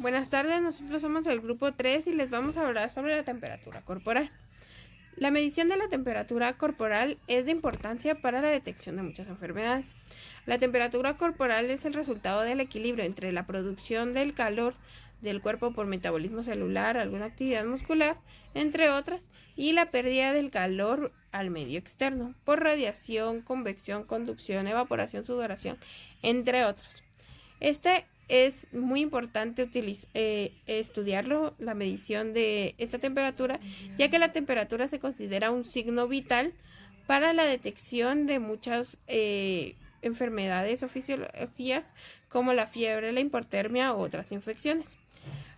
Buenas tardes, nosotros somos el grupo 3 y les vamos a hablar sobre la temperatura corporal. La medición de la temperatura corporal es de importancia para la detección de muchas enfermedades. La temperatura corporal es el resultado del equilibrio entre la producción del calor del cuerpo por metabolismo celular, alguna actividad muscular, entre otras, y la pérdida del calor al medio externo por radiación, convección, conducción, evaporación, sudoración, entre otros. Este es muy importante estudiarlo, la medición de esta temperatura, ya que la temperatura se considera un signo vital para la detección de muchas enfermedades o fisiologías como la fiebre, la hipotermia u otras infecciones.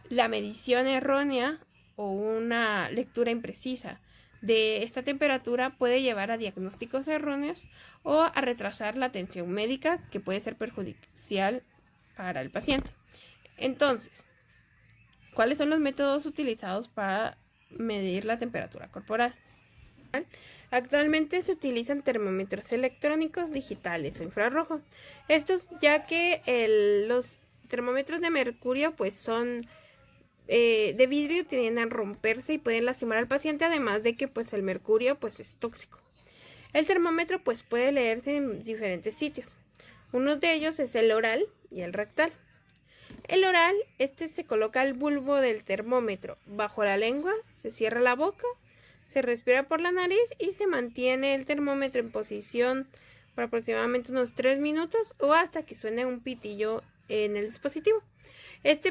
La medición errónea o una lectura imprecisa de esta temperatura puede llevar a diagnósticos erróneos o a retrasar la atención médica, que puede ser perjudicial para el paciente. Entonces, ¿cuáles son los métodos utilizados para medir la temperatura corporal? Actualmente se utilizan termómetros electrónicos digitales o infrarrojos. Estos ya que los termómetros de mercurio pues son de vidrio, tienden a romperse y pueden lastimar al paciente, además de que pues el mercurio pues es tóxico. El termómetro pues puede leerse en diferentes sitios. Uno de ellos es el oral y el rectal. El oral, se coloca el bulbo del termómetro bajo la lengua, se cierra la boca, se respira por la nariz y se mantiene el termómetro en posición por aproximadamente unos 3 minutos o hasta que suene un pitillo en el dispositivo.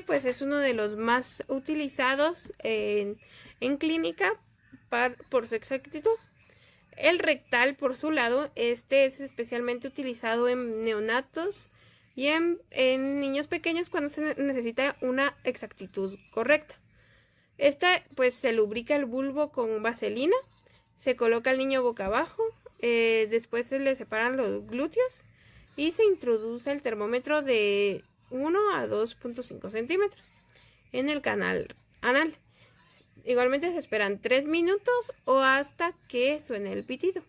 Pues es uno de los más utilizados en clínica por su exactitud. El rectal, por su lado, es especialmente utilizado en neonatos y en niños pequeños cuando se necesita una exactitud correcta. Pues se lubrica el bulbo con vaselina, se coloca al niño boca abajo, después se le separan los glúteos y se introduce el termómetro de 1 a 2.5 centímetros en el canal anal. Igualmente se esperan 3 minutos o hasta que suene el pitido.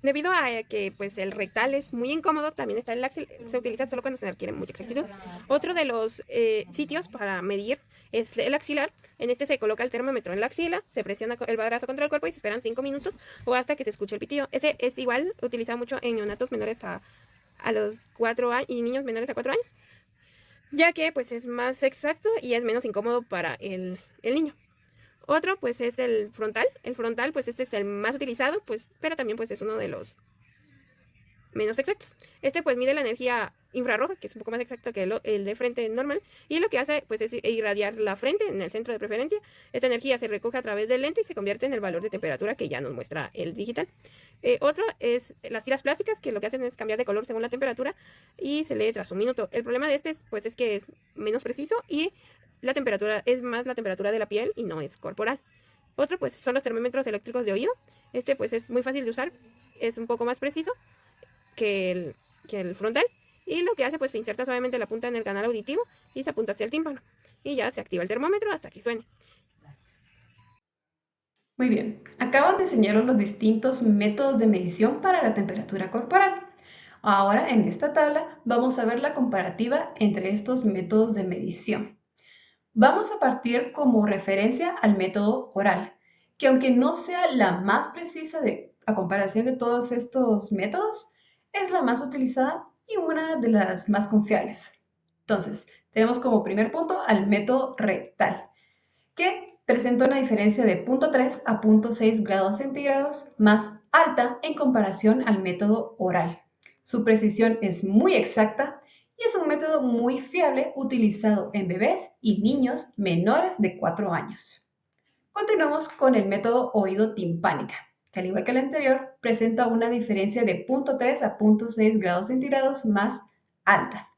Debido a que pues el rectal es muy incómodo, también está el axilar, se utiliza solo cuando se requiere mucha exactitud. Otro de los sitios para medir es el axilar. En se coloca el termómetro en la axila, se presiona el brazo contra el cuerpo y se esperan 5 minutos o hasta que se escuche el pitillo. Ese es igual utilizado mucho en neonatos menores a los 4 años y niños menores a 4 años, ya que pues es más exacto y es menos incómodo para el niño. Otro pues es el frontal. El frontal pues es el más utilizado, pues, pero también pues es uno de los menos exactos. Pues mide la energía infrarroja, que es un poco más exacto que el de frente normal, y lo que hace pues es irradiar la frente en el centro de preferencia. Esta energía se recoge a través del lente y se convierte en el valor de temperatura que ya nos muestra el digital. Otro es las tiras plásticas, que lo que hacen es cambiar de color según la temperatura y se lee tras un minuto. El problema de pues es que es menos preciso y la temperatura es más la temperatura de la piel y no es corporal. Otro pues son los termómetros eléctricos de oído. Pues es muy fácil de usar, es un poco más preciso que el frontal, y lo que hace pues se inserta suavemente la punta en el canal auditivo y se apunta hacia el tímpano y ya se activa el termómetro hasta que suene. Muy bien, acaban de enseñaros los distintos métodos de medición para la temperatura corporal. Ahora, en esta tabla, vamos a ver la comparativa entre estos métodos de medición. Vamos a partir como referencia al método oral, que aunque no sea la más precisa a comparación de todos estos métodos, es la más utilizada y una de las más confiables. Entonces, tenemos como primer punto al método rectal, que presenta una diferencia de 0.3 a 0.6 grados centígrados más alta en comparación al método oral. Su precisión es muy exacta y es un método muy fiable utilizado en bebés y niños menores de 4 años. Continuamos con el método oído timpánica, que al igual que el anterior, presenta una diferencia de 0.3 a 0.6 grados centígrados más alta.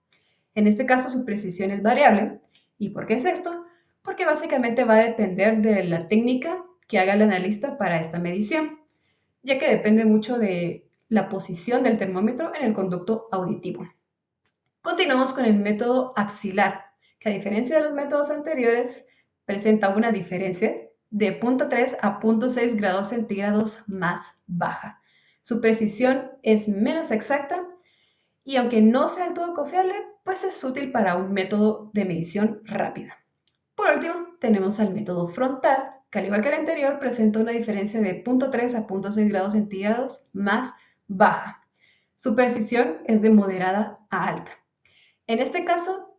En este caso, su precisión es variable. ¿Y por qué es esto? Porque básicamente va a depender de la técnica que haga el analista para esta medición, ya que depende mucho de la posición del termómetro en el conducto auditivo. Continuamos con el método axilar, que a diferencia de los métodos anteriores, presenta una diferencia de 0.3 a 0.6 grados centígrados más baja. Su precisión es menos exacta y aunque no sea del todo confiable, pues es útil para un método de medición rápida. Por último, tenemos al método frontal, que al igual que el anterior, presenta una diferencia de 0,3 a 0,6 grados centígrados más baja. Su precisión es de moderada a alta. En este caso,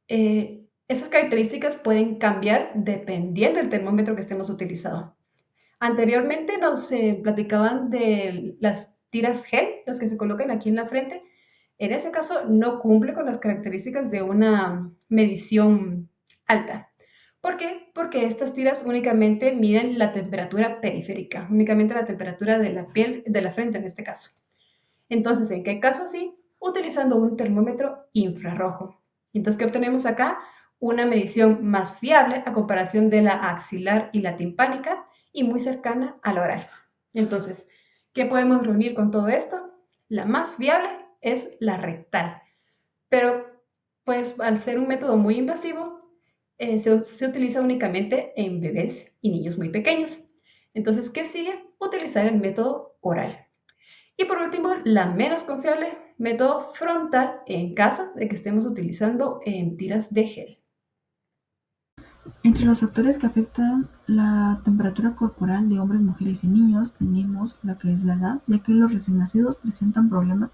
estas características pueden cambiar dependiendo del termómetro que estemos utilizando. Anteriormente nos platicaban de las tiras gel, las que se colocan aquí en la frente. En ese caso no cumple con las características de una medición alta. ¿Por qué? Porque estas tiras únicamente miden la temperatura periférica, únicamente la temperatura de la piel, de la frente en este caso. Entonces, ¿en qué caso sí? Utilizando un termómetro infrarrojo. Entonces, ¿qué obtenemos acá? Una medición más fiable a comparación de la axilar y la timpánica y muy cercana a la oral. Entonces, ¿qué podemos reunir con todo esto? La más fiable es la rectal, pero pues al ser un método muy invasivo, se utiliza únicamente en bebés y niños muy pequeños. Entonces, ¿qué sigue? Utilizar el método oral. Y por último, la menos confiable, método frontal en caso de que estemos utilizando tiras de gel. Entre los factores que afectan la temperatura corporal de hombres, mujeres y niños tenemos la que es la edad, ya que los recién nacidos presentan problemas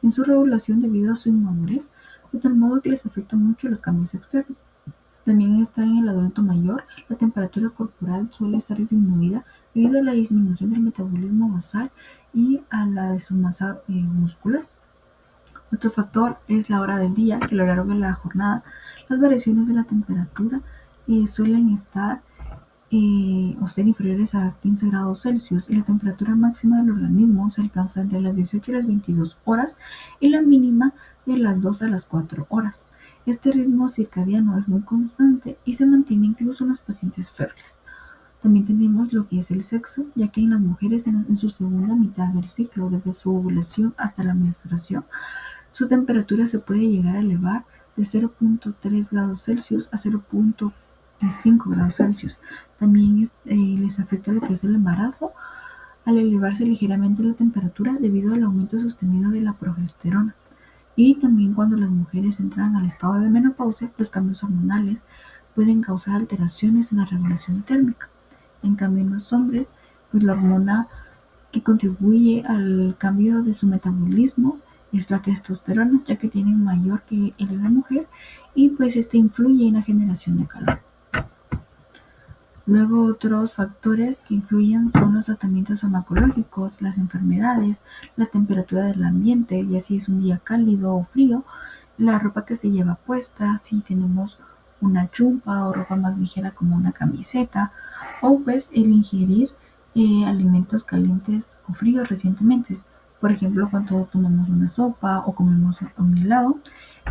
en su regulación debido a su inmadurez, de tal modo que les afectan mucho los cambios externos. También está en el adulto mayor, la temperatura corporal suele estar disminuida debido a la disminución del metabolismo basal y a la de su masa muscular. Otro factor es la hora del día, que a lo largo de la jornada las variaciones de la temperatura suelen estar o ser inferiores a 15 grados Celsius y la temperatura máxima del organismo se alcanza entre las 18 y las 22 horas y la mínima de las 2 a las 4 horas. Este ritmo circadiano es muy constante y se mantiene incluso en los pacientes fértiles. También tenemos lo que es el sexo, ya que en las mujeres en su segunda mitad del ciclo, desde su ovulación hasta la menstruación, su temperatura se puede llegar a elevar de 0,3 grados Celsius a 0,5 grados Celsius. También les afecta lo que es el embarazo al elevarse ligeramente la temperatura debido al aumento sostenido de la progesterona. Y también cuando las mujeres entran al estado de menopausia, los cambios hormonales pueden causar alteraciones en la regulación térmica. En cambio, en los hombres, pues la hormona que contribuye al cambio de su metabolismo es la testosterona, ya que tiene mayor que el de la mujer y pues este influye en la generación de calor. Luego otros factores que influyen son los tratamientos farmacológicos, las enfermedades, la temperatura del ambiente, ya si es un día cálido o frío, la ropa que se lleva puesta, si tenemos una chumpa o ropa más ligera como una camiseta, o pues el ingerir alimentos calientes o fríos recientemente. Por ejemplo, cuando tomamos una sopa o comemos un helado.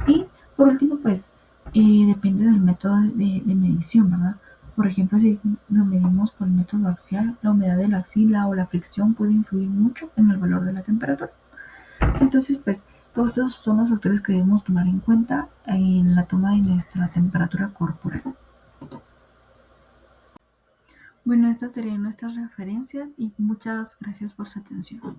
Y por último, pues depende del método de medición, ¿verdad? Por ejemplo, si lo medimos por el método axial, la humedad de la axila o la fricción puede influir mucho en el valor de la temperatura. Entonces, pues, todos estos son los factores que debemos tomar en cuenta en la toma de nuestra temperatura corporal. Bueno, estas serían nuestras referencias y muchas gracias por su atención.